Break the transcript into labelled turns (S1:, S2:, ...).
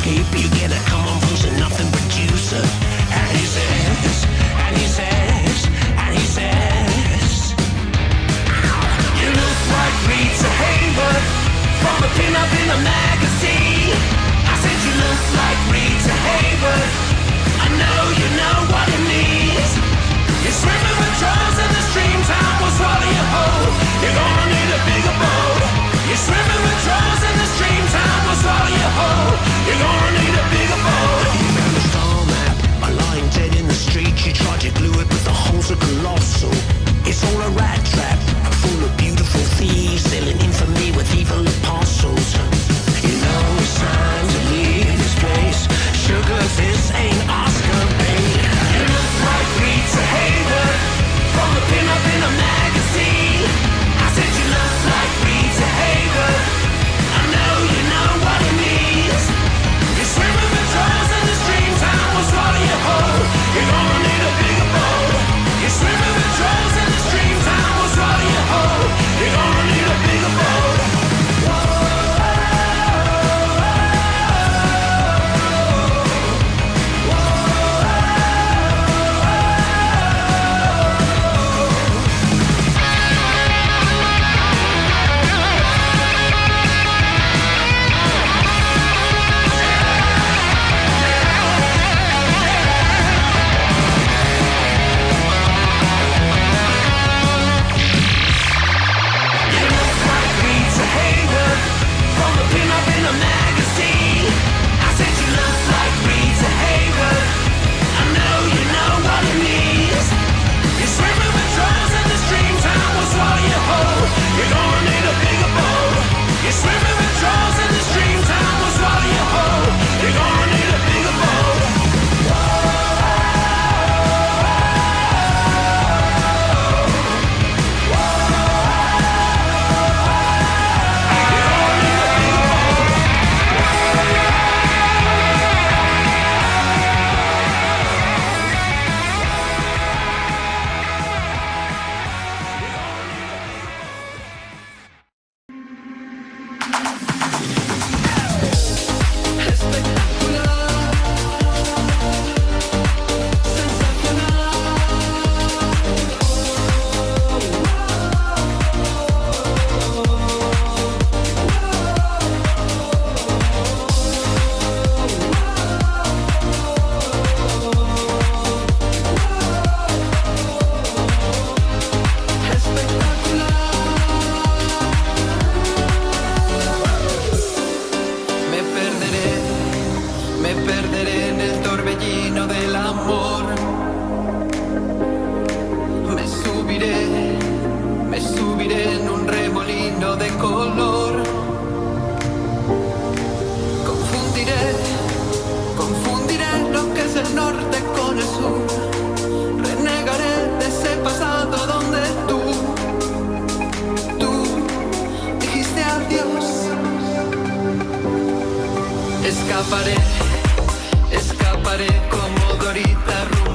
S1: paper, you get a come on from nothing producer. And he says, and he says, and he says, you look like Rita Hayworth from a pin-up in a magazine. I said you look like Rita Hayworth. I know you know what it means. You're swimming with trolls and the stream time will swallow you whole. You're gonna need a bigger boat. You're swimming with trolls and the stream time will swallow you whole. You're gonna need a bigger boat. You found a star map, a lying dead in the street. You tried to glue it but the holes are colossal. It's all a rat trap, full of beautiful thieves selling infamy with evil apostles. You know it's time to leave this place. Sugar, this ain't Oscar bait. You look like Rita Hayworth from a pin-up in a magazine. I said you look like Rita Hayworth. I know you know what it means. You're swimming with trolls and the stream time will swallow you whole. You're gonna need a bigger boat. You're swimming with trolls and the stream time will swallow you whole. You're gonna need a bigger boat.
S2: Escaparé como Dorita Rubio.